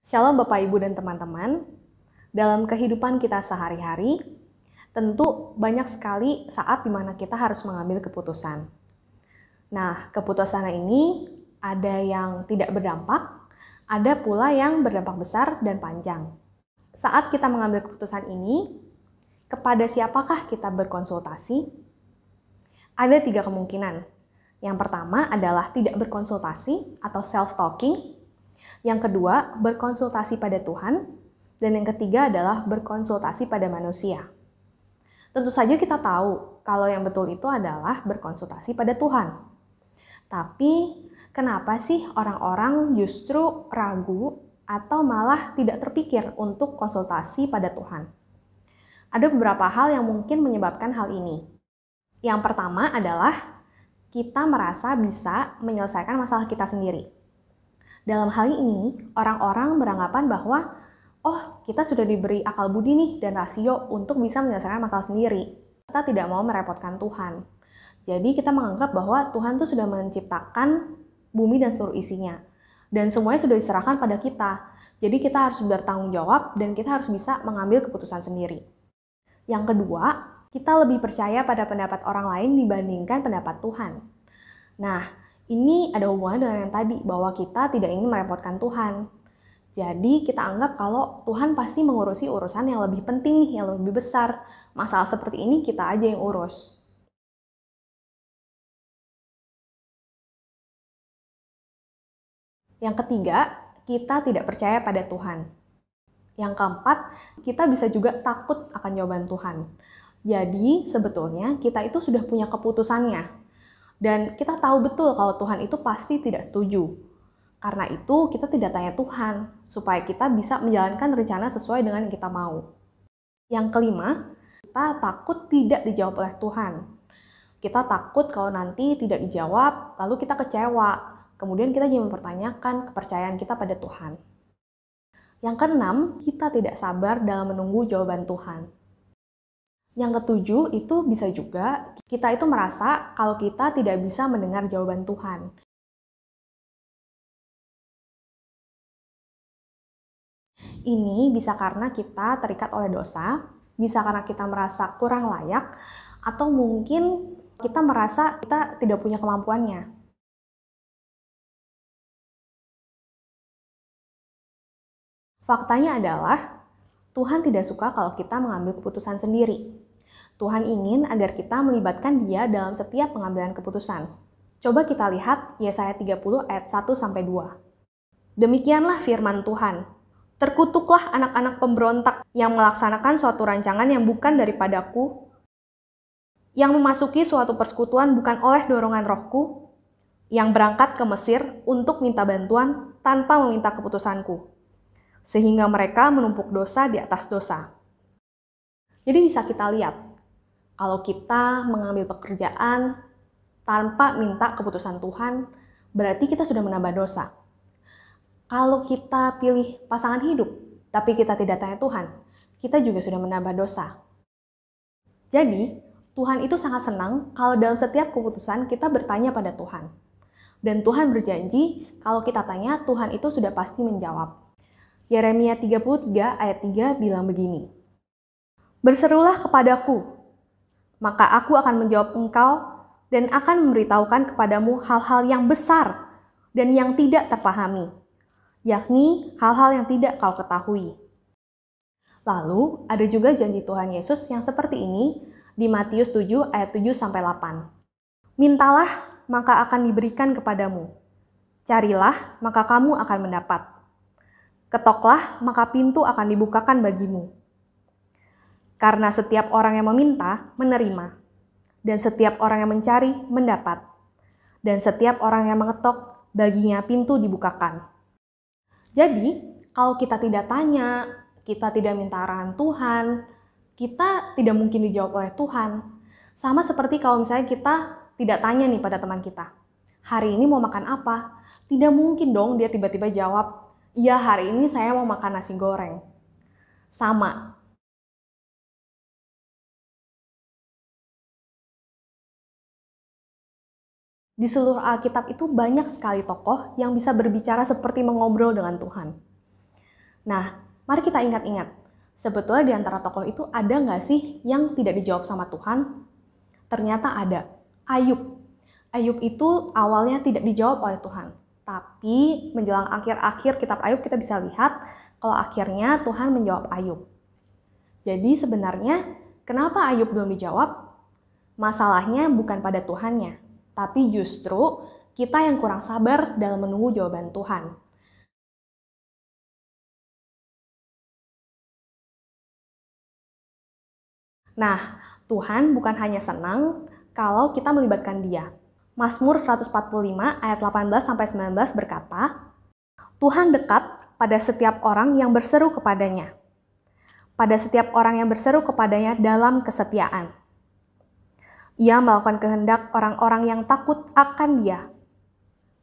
Shalom Bapak Ibu dan teman-teman. Dalam kehidupan kita sehari-hari, tentu banyak sekali saat di mana kita harus mengambil keputusan. Nah, keputusan ini ada yang tidak berdampak, ada pula yang berdampak besar dan panjang. Saat kita mengambil keputusan ini, kepada siapakah kita berkonsultasi? Ada 3 kemungkinan. Yang pertama adalah tidak berkonsultasi atau self-talking. Yang kedua, berkonsultasi pada Tuhan. Dan yang ketiga adalah berkonsultasi pada manusia. Tentu saja kita tahu kalau yang betul itu adalah berkonsultasi pada Tuhan. Tapi kenapa sih orang-orang justru ragu atau malah tidak terpikir untuk konsultasi pada Tuhan? Ada beberapa hal yang mungkin menyebabkan hal ini. Yang pertama adalah kita merasa bisa menyelesaikan masalah kita sendiri. Dalam hal ini, orang-orang beranggapan bahwa, kita sudah diberi akal budi nih dan rasio untuk bisa menyelesaikan masalah sendiri. Kita tidak mau merepotkan Tuhan. Jadi kita menganggap bahwa Tuhan tuh sudah menciptakan bumi dan seluruh isinya. Dan semuanya sudah diserahkan pada kita. Jadi kita harus bertanggung jawab dan kita harus bisa mengambil keputusan sendiri. Yang kedua, kita lebih percaya pada pendapat orang lain dibandingkan pendapat Tuhan. Nah, ini ada hubungan dengan yang tadi, bahwa kita tidak ingin merepotkan Tuhan. Jadi kita anggap kalau Tuhan pasti mengurusi urusan yang lebih penting nih, yang lebih besar. Masalah seperti ini kita aja yang urus. Yang ketiga, kita tidak percaya pada Tuhan. Yang keempat, kita bisa juga takut akan jawaban Tuhan. Jadi sebetulnya kita itu sudah punya keputusannya. Dan kita tahu betul kalau Tuhan itu pasti tidak setuju. Karena itu kita tidak tanya Tuhan, supaya kita bisa menjalankan rencana sesuai dengan yang kita mau. Yang kelima, kita takut tidak dijawab oleh Tuhan. Kita takut kalau nanti tidak dijawab, lalu kita kecewa. Kemudian kita jadi mempertanyakan kepercayaan kita pada Tuhan. Yang keenam, kita tidak sabar dalam menunggu jawaban Tuhan. Yang ketujuh, itu bisa juga kita itu merasa kalau kita tidak bisa mendengar jawaban Tuhan. Ini bisa karena kita terikat oleh dosa, bisa karena kita merasa kurang layak, atau mungkin kita merasa kita tidak punya kemampuannya. Faktanya adalah, Tuhan tidak suka kalau kita mengambil keputusan sendiri. Tuhan ingin agar kita melibatkan Dia dalam setiap pengambilan keputusan. Coba kita lihat Yesaya 30 ayat 1-2. Demikianlah firman Tuhan. Terkutuklah anak-anak pemberontak yang melaksanakan suatu rancangan yang bukan daripadaku, yang memasuki suatu persekutuan bukan oleh dorongan rohku, yang berangkat ke Mesir untuk minta bantuan tanpa meminta keputusanku, sehingga mereka menumpuk dosa di atas dosa. Jadi bisa kita lihat, kalau kita mengambil pekerjaan tanpa minta keputusan Tuhan, berarti kita sudah menambah dosa. Kalau kita pilih pasangan hidup, tapi kita tidak tanya Tuhan, kita juga sudah menambah dosa. Jadi, Tuhan itu sangat senang kalau dalam setiap keputusan kita bertanya pada Tuhan. Dan Tuhan berjanji, kalau kita tanya, Tuhan itu sudah pasti menjawab. Yeremia 33 ayat 3 bilang begini, "Berserulah kepadaku, maka aku akan menjawab engkau dan akan memberitahukan kepadamu hal-hal yang besar dan yang tidak terpahami, yakni hal-hal yang tidak kau ketahui." Lalu ada juga janji Tuhan Yesus yang seperti ini di Matius 7 ayat 7-8. "Mintalah, maka akan diberikan kepadamu. Carilah, maka kamu akan mendapat. Ketoklah, maka pintu akan dibukakan bagimu. Karena setiap orang yang meminta, menerima. Dan setiap orang yang mencari, mendapat. Dan setiap orang yang mengetok, baginya pintu dibukakan." Jadi, kalau kita tidak tanya, kita tidak minta arahan Tuhan, kita tidak mungkin dijawab oleh Tuhan. Sama seperti kalau misalnya kita tidak tanya nih pada teman kita, "Hari ini mau makan apa?" Tidak mungkin dong dia tiba-tiba jawab, "Iya, hari ini saya mau makan nasi goreng." Sama. Di seluruh Alkitab itu banyak sekali tokoh yang bisa berbicara seperti mengobrol dengan Tuhan. Nah, mari kita ingat-ingat, sebetulnya di antara tokoh itu ada nggak sih yang tidak dijawab sama Tuhan? Ternyata ada. Ayub. Ayub itu awalnya tidak dijawab oleh Tuhan. Tapi menjelang akhir-akhir kitab Ayub kita bisa lihat kalau akhirnya Tuhan menjawab Ayub. Jadi sebenarnya kenapa Ayub belum dijawab? Masalahnya bukan pada Tuhannya, tapi justru kita yang kurang sabar dalam menunggu jawaban Tuhan. Nah, Tuhan bukan hanya senang kalau kita melibatkan Dia. Mazmur 145 ayat 18-19 berkata, Tuhan dekat pada setiap orang yang berseru kepadanya. Pada setiap orang yang berseru kepadanya dalam kesetiaan. Ia melakukan kehendak orang-orang yang takut akan Dia.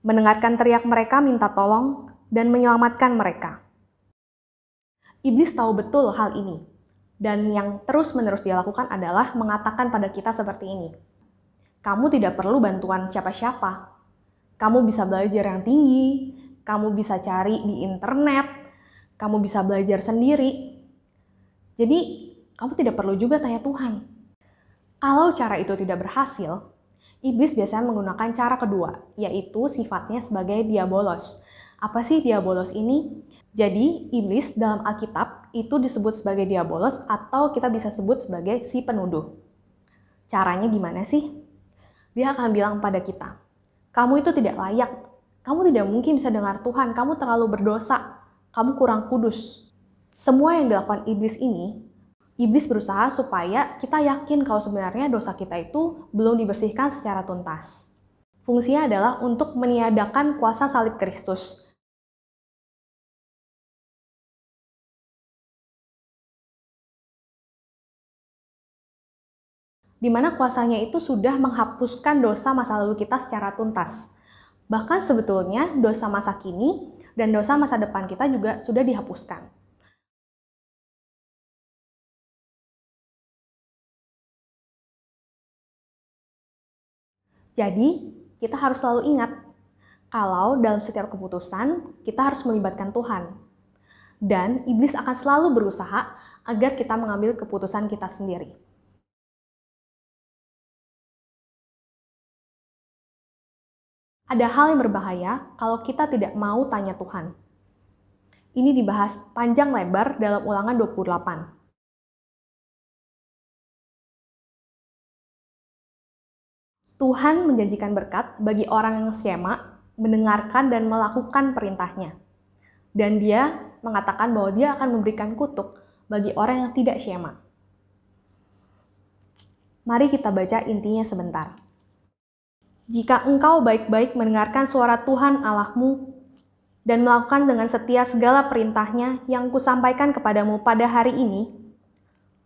Mendengarkan teriak mereka minta tolong dan menyelamatkan mereka. Iblis tahu betul hal ini. Dan yang terus-menerus dia lakukan adalah mengatakan pada kita seperti ini. Kamu tidak perlu bantuan siapa-siapa. Kamu bisa belajar yang tinggi, kamu bisa cari di internet, kamu bisa belajar sendiri. Jadi, kamu tidak perlu juga tanya Tuhan. Kalau cara itu tidak berhasil, iblis biasanya menggunakan cara kedua, yaitu sifatnya sebagai diabolos. Apa sih diabolos ini? Jadi, iblis dalam Alkitab itu disebut sebagai diabolos atau kita bisa sebut sebagai si penuduh. Caranya gimana sih? Dia akan bilang pada kita, kamu itu tidak layak, kamu tidak mungkin bisa dengar Tuhan, kamu terlalu berdosa, kamu kurang kudus. Semua yang dilakukan iblis ini, iblis berusaha supaya kita yakin kalau sebenarnya dosa kita itu belum dibersihkan secara tuntas. Fungsinya adalah untuk meniadakan kuasa salib Kristus. Di mana kuasanya itu sudah menghapuskan dosa masa lalu kita secara tuntas. Bahkan sebetulnya dosa masa kini dan dosa masa depan kita juga sudah dihapuskan. Jadi, kita harus selalu ingat, kalau dalam setiap keputusan, kita harus melibatkan Tuhan. Dan iblis akan selalu berusaha agar kita mengambil keputusan kita sendiri. Ada hal yang berbahaya kalau kita tidak mau tanya Tuhan. Ini dibahas panjang lebar dalam Ulangan 28. Tuhan menjanjikan berkat bagi orang yang syema, mendengarkan dan melakukan perintahnya. Dan Dia mengatakan bahwa Dia akan memberikan kutuk bagi orang yang tidak syema. Mari kita baca intinya sebentar. Jika engkau baik-baik mendengarkan suara Tuhan Allahmu dan melakukan dengan setia segala perintahnya yang kusampaikan kepadamu pada hari ini,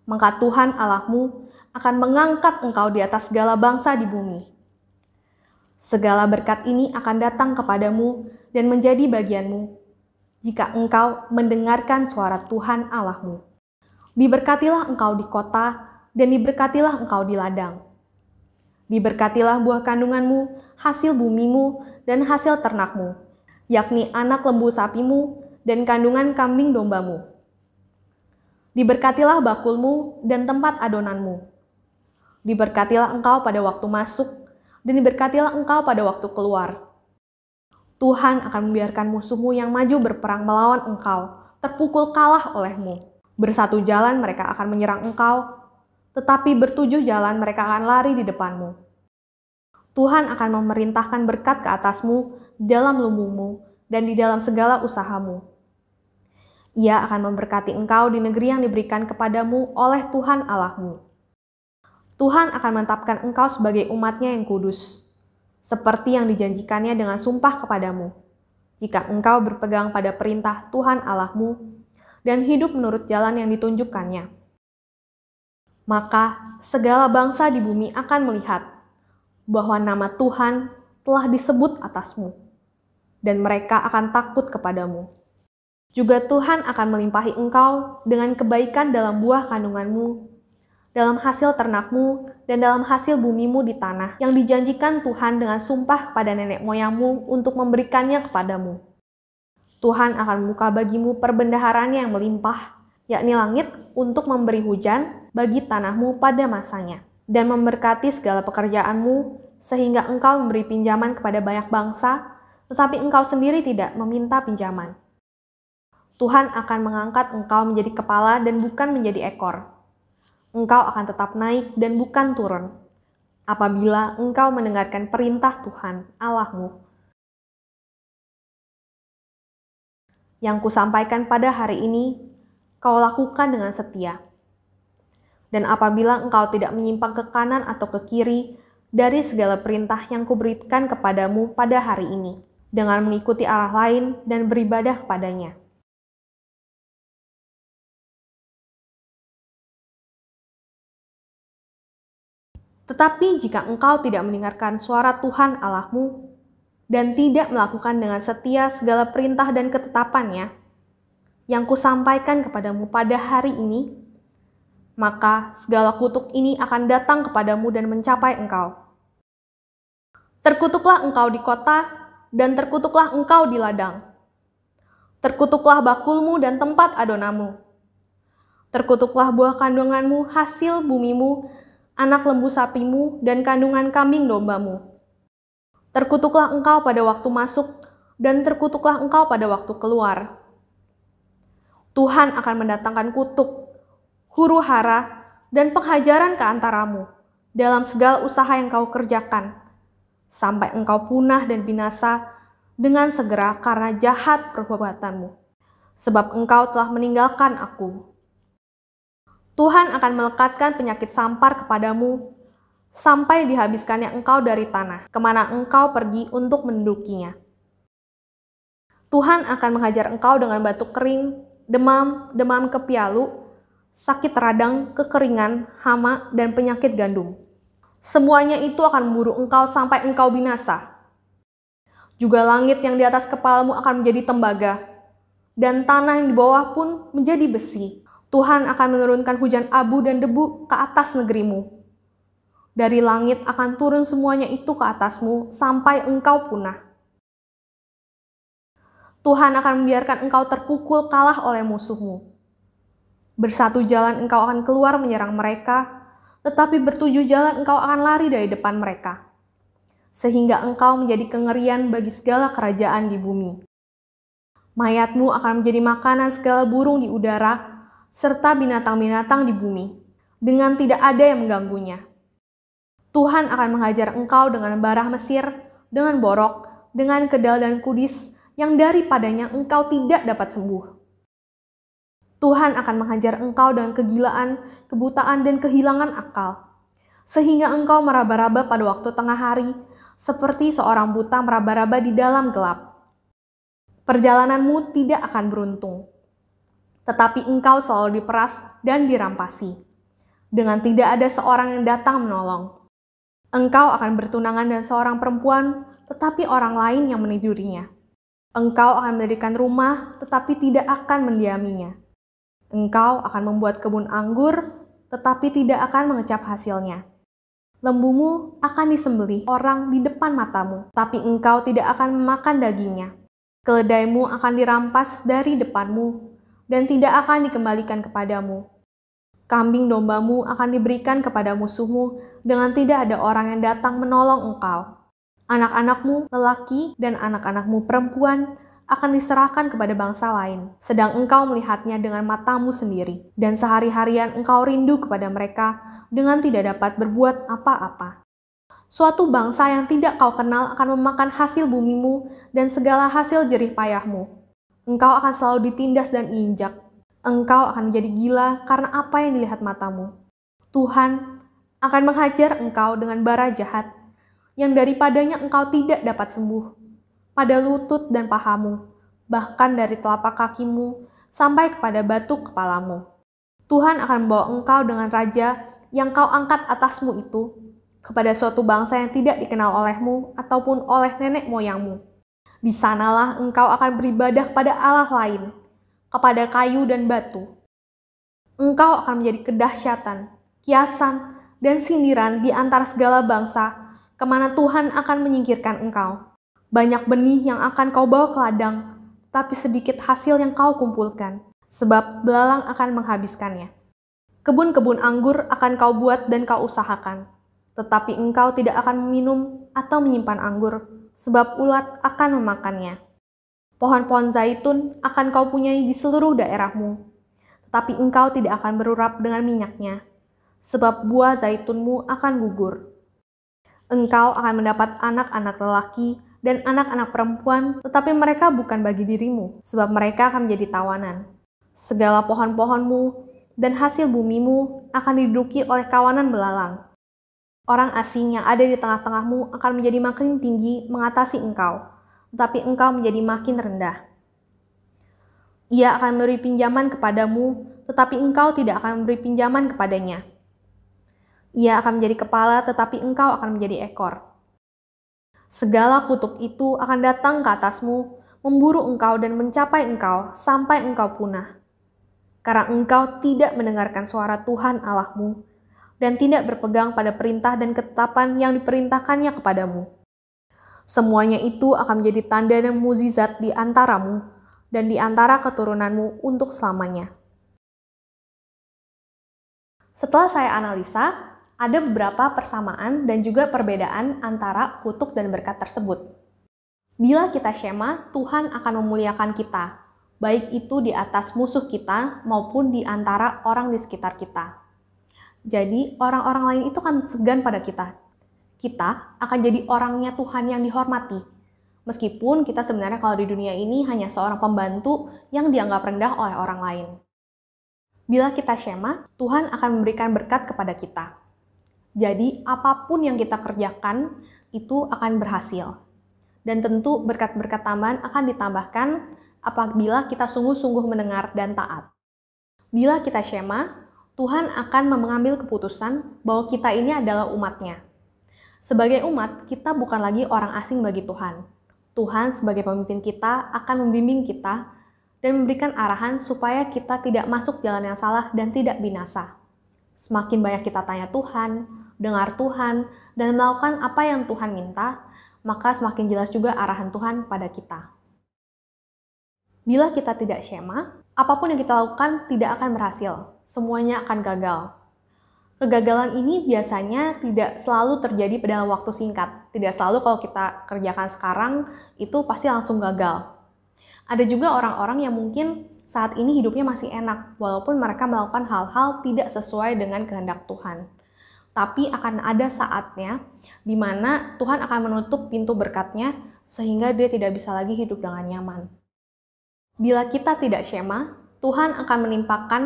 maka Tuhan Allahmu akan mengangkat engkau di atas segala bangsa di bumi. Segala berkat ini akan datang kepadamu dan menjadi bagianmu jika engkau mendengarkan suara Tuhan Allahmu. Diberkatilah engkau di kota dan diberkatilah engkau di ladang. Diberkatilah buah kandunganmu, hasil bumimu, dan hasil ternakmu, yakni anak lembu sapimu dan kandungan kambing dombamu. Diberkatilah bakulmu dan tempat adonanmu. Diberkatilah engkau pada waktu masuk, dan diberkatilah engkau pada waktu keluar. Tuhan akan membiarkan musuhmu yang maju berperang melawan engkau, terpukul kalah olehmu. Bersatu jalan mereka akan menyerang engkau, tetapi bertujuh jalan mereka akan lari di depanmu. Tuhan akan memerintahkan berkat ke atasmu dalam lumbungmu dan di dalam segala usahamu. Ia akan memberkati engkau di negeri yang diberikan kepadamu oleh Tuhan Allahmu. Tuhan akan menetapkan engkau sebagai umat-Nya yang kudus, seperti yang dijanjikannya dengan sumpah kepadamu, jika engkau berpegang pada perintah Tuhan Allahmu dan hidup menurut jalan yang ditunjukkannya. Maka segala bangsa di bumi akan melihat bahwa nama Tuhan telah disebut atasmu, dan mereka akan takut kepadamu. Juga Tuhan akan melimpahi engkau dengan kebaikan dalam buah kandunganmu, dalam hasil ternakmu, dan dalam hasil bumimu di tanah yang dijanjikan Tuhan dengan sumpah kepada nenek moyangmu untuk memberikannya kepadamu. Tuhan akan membuka bagimu perbendaharaan yang melimpah, yakni langit, untuk memberi hujan bagi tanahmu pada masanya, dan memberkati segala pekerjaanmu, sehingga engkau memberi pinjaman kepada banyak bangsa, tetapi engkau sendiri tidak meminta pinjaman. Tuhan akan mengangkat engkau menjadi kepala dan bukan menjadi ekor. Engkau akan tetap naik dan bukan turun, apabila engkau mendengarkan perintah Tuhan Allahmu, yang kusampaikan pada hari ini, kau lakukan dengan setia. Dan apabila engkau tidak menyimpang ke kanan atau ke kiri dari segala perintah yang kuberikan kepadamu pada hari ini, dengan mengikuti arah lain dan beribadah kepadanya. Tetapi jika engkau tidak mendengarkan suara Tuhan Allahmu, dan tidak melakukan dengan setia segala perintah dan ketetapannya, yang kusampaikan kepadamu pada hari ini, maka segala kutuk ini akan datang kepadamu dan mencapai engkau. Terkutuklah engkau di kota, dan terkutuklah engkau di ladang. Terkutuklah bakulmu dan tempat adonamu. Terkutuklah buah kandunganmu, hasil bumimu, anak lembu sapimu, dan kandungan kambing dombamu. Terkutuklah engkau pada waktu masuk, dan terkutuklah engkau pada waktu keluar. Tuhan akan mendatangkan kutuk, huru hara, dan penghajaran ke antaramu dalam segala usaha yang kau kerjakan, sampai engkau punah dan binasa dengan segera karena jahat perbuatanmu, sebab engkau telah meninggalkan Aku. Tuhan akan melekatkan penyakit sampar kepadamu, sampai dihabiskannya engkau dari tanah, kemana engkau pergi untuk mendudukinya. Tuhan akan menghajar engkau dengan batuk kering, demam kepialu, sakit radang, kekeringan, hama, dan penyakit gandum. Semuanya itu akan memburu engkau sampai engkau binasa. Juga langit yang di atas kepalamu akan menjadi tembaga, dan tanah yang di bawah pun menjadi besi. Tuhan akan menurunkan hujan abu dan debu ke atas negerimu. Dari langit akan turun semuanya itu ke atasmu sampai engkau punah. Tuhan akan membiarkan engkau terpukul kalah oleh musuhmu. Bersatu jalan engkau akan keluar menyerang mereka, tetapi bertujuh jalan engkau akan lari dari depan mereka, sehingga engkau menjadi kengerian bagi segala kerajaan di bumi. Mayatmu akan menjadi makanan segala burung di udara, serta binatang-binatang di bumi, dengan tidak ada yang mengganggunya. Tuhan akan menghajar engkau dengan bara Mesir, dengan borok, dengan kedal dan kudis, yang daripadanya engkau tidak dapat sembuh. Tuhan akan menghajar engkau dengan kegilaan, kebutaan, dan kehilangan akal, sehingga engkau meraba-raba pada waktu tengah hari, seperti seorang buta meraba-raba di dalam gelap. Perjalananmu tidak akan beruntung, tetapi engkau selalu diperas dan dirampasi, dengan tidak ada seorang yang datang menolong. Engkau akan bertunangan dengan seorang perempuan, tetapi orang lain yang menidurinya. Engkau akan mendirikan rumah, tetapi tidak akan mendiaminya. Engkau akan membuat kebun anggur, tetapi tidak akan mengecap hasilnya. Lembumu akan disembelih orang di depan matamu, tapi engkau tidak akan memakan dagingnya. Keledaimu akan dirampas dari depanmu, dan tidak akan dikembalikan kepadamu. Kambing dombamu akan diberikan kepada musuhmu, dengan tidak ada orang yang datang menolong engkau. Anak-anakmu lelaki dan anak-anakmu perempuan akan diserahkan kepada bangsa lain, sedang engkau melihatnya dengan matamu sendiri, dan sehari-harian engkau rindu kepada mereka dengan tidak dapat berbuat apa-apa. Suatu bangsa yang tidak kau kenal akan memakan hasil bumimu dan segala hasil jerih payahmu. Engkau akan selalu ditindas dan diinjak. Engkau akan menjadi gila karena apa yang dilihat matamu. Tuhan akan menghajar engkau dengan bara jahat, yang daripadanya engkau tidak dapat sembuh, pada lutut dan pahamu, bahkan dari telapak kakimu sampai kepada batu kepalamu. Tuhan akan membawa engkau dengan raja yang kau angkat atasmu itu, kepada suatu bangsa yang tidak dikenal olehmu ataupun oleh nenek moyangmu. Di sanalah engkau akan beribadah kepada Allah lain, kepada kayu dan batu. Engkau akan menjadi kedahsyatan, kiasan, dan sindiran di antara segala bangsa, kemana Tuhan akan menyingkirkan engkau. Banyak benih yang akan kau bawa ke ladang, tapi sedikit hasil yang kau kumpulkan, sebab belalang akan menghabiskannya. Kebun-kebun anggur akan kau buat dan kau usahakan, tetapi engkau tidak akan meminum atau menyimpan anggur, sebab ulat akan memakannya. Pohon-pohon zaitun akan kau punyai di seluruh daerahmu, tetapi engkau tidak akan berurap dengan minyaknya, sebab buah zaitunmu akan gugur. Engkau akan mendapat anak-anak lelaki dan anak-anak perempuan, tetapi mereka bukan bagi dirimu, sebab mereka akan menjadi tawanan. Segala pohon-pohonmu dan hasil bumimu akan diduduki oleh kawanan belalang. Orang asing yang ada di tengah-tengahmu akan menjadi makin tinggi mengatasi engkau, tetapi engkau menjadi makin rendah. Ia akan memberi pinjaman kepadamu, tetapi engkau tidak akan memberi pinjaman kepadanya. Ia akan menjadi kepala, tetapi engkau akan menjadi ekor. Segala kutuk itu akan datang ke atasmu, memburu engkau dan mencapai engkau sampai engkau punah. Karena engkau tidak mendengarkan suara Tuhan Allahmu dan tidak berpegang pada perintah dan ketetapan yang diperintahkannya kepadamu. Semuanya itu akan menjadi tanda dan mukjizat di antaramu dan di antara keturunanmu untuk selamanya. Setelah saya analisa, ada beberapa persamaan dan juga perbedaan antara kutuk dan berkat tersebut. Bila kita syema, Tuhan akan memuliakan kita, baik itu di atas musuh kita maupun di antara orang di sekitar kita. Jadi, orang-orang lain itu akan segan pada kita. Kita akan jadi orangnya Tuhan yang dihormati. Meskipun kita sebenarnya kalau di dunia ini hanya seorang pembantu yang dianggap rendah oleh orang lain. Bila kita syema, Tuhan akan memberikan berkat kepada kita. Jadi, apapun yang kita kerjakan, itu akan berhasil. Dan tentu berkat-berkat tambahan akan ditambahkan apabila kita sungguh-sungguh mendengar dan taat. Bila kita syema, Tuhan akan mengambil keputusan bahwa kita ini adalah umat-Nya. Sebagai umat, kita bukan lagi orang asing bagi Tuhan. Tuhan sebagai pemimpin kita akan membimbing kita dan memberikan arahan supaya kita tidak masuk jalan yang salah dan tidak binasa. Semakin banyak kita tanya Tuhan, dengar Tuhan, dan melakukan apa yang Tuhan minta, maka semakin jelas juga arahan Tuhan pada kita. Bila kita tidak syema, apapun yang kita lakukan tidak akan berhasil, semuanya akan gagal. Kegagalan ini biasanya tidak selalu terjadi dalam waktu singkat. Tidak selalu kalau kita kerjakan sekarang, itu pasti langsung gagal. Ada juga orang-orang yang mungkin saat ini hidupnya masih enak, walaupun mereka melakukan hal-hal tidak sesuai dengan kehendak Tuhan. Tapi akan ada saatnya di mana Tuhan akan menutup pintu berkat-Nya sehingga dia tidak bisa lagi hidup dengan nyaman. Bila kita tidak syema, Tuhan akan menimpakan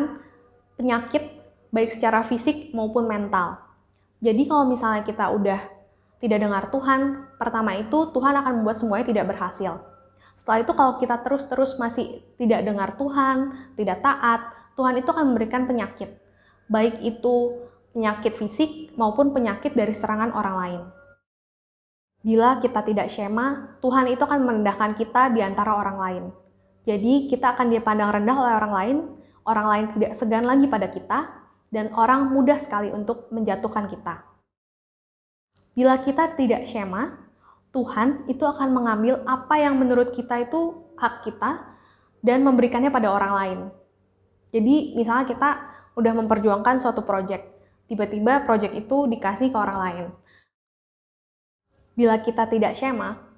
penyakit baik secara fisik maupun mental. Jadi kalau misalnya kita udah tidak dengar Tuhan, pertama itu Tuhan akan membuat semuanya tidak berhasil. Setelah itu kalau kita terus-terus masih tidak dengar Tuhan, tidak taat, Tuhan itu akan memberikan penyakit. Baik itu penyakit fisik maupun penyakit dari serangan orang lain. Bila kita tidak syema, Tuhan itu akan merendahkan kita di antara orang lain. Jadi kita akan dipandang rendah oleh orang lain tidak segan lagi pada kita, dan orang mudah sekali untuk menjatuhkan kita. Bila kita tidak syema, Tuhan itu akan mengambil apa yang menurut kita itu hak kita dan memberikannya pada orang lain. Jadi misalnya kita udah memperjuangkan suatu proyek, tiba-tiba proyek itu dikasih ke orang lain. Bila kita tidak syema,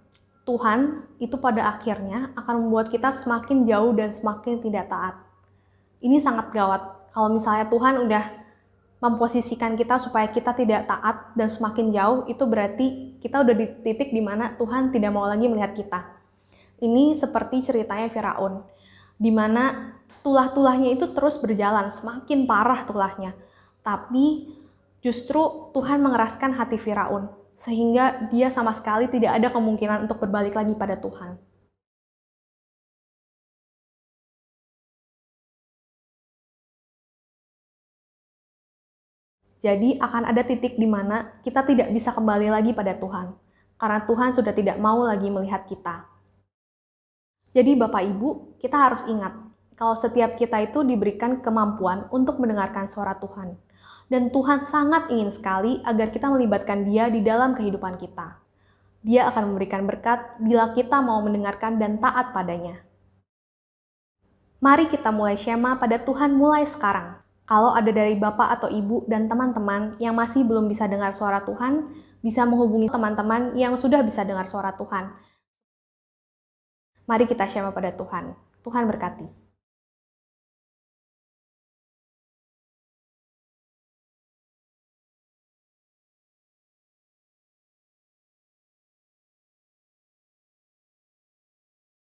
Tuhan itu pada akhirnya akan membuat kita semakin jauh dan semakin tidak taat. Ini sangat gawat. Kalau misalnya Tuhan udah memposisikan kita supaya kita tidak taat dan semakin jauh, itu berarti kita udah di titik di mana Tuhan tidak mau lagi melihat kita. Ini seperti ceritanya Firaun, di mana tulah-tulahnya itu terus berjalan, semakin parah tulahnya. Tapi justru Tuhan mengeraskan hati Firaun, sehingga dia sama sekali tidak ada kemungkinan untuk berbalik lagi pada Tuhan. Jadi akan ada titik di mana kita tidak bisa kembali lagi pada Tuhan, karena Tuhan sudah tidak mau lagi melihat kita. Jadi Bapak Ibu, kita harus ingat, kalau setiap kita itu diberikan kemampuan untuk mendengarkan suara Tuhan. Dan Tuhan sangat ingin sekali agar kita melibatkan Dia di dalam kehidupan kita. Dia akan memberikan berkat bila kita mau mendengarkan dan taat padanya. Mari kita mulai Shema pada Tuhan mulai sekarang. Kalau ada dari Bapak atau Ibu dan teman-teman yang masih belum bisa dengar suara Tuhan, bisa menghubungi teman-teman yang sudah bisa dengar suara Tuhan. Mari kita Shema pada Tuhan. Tuhan berkati.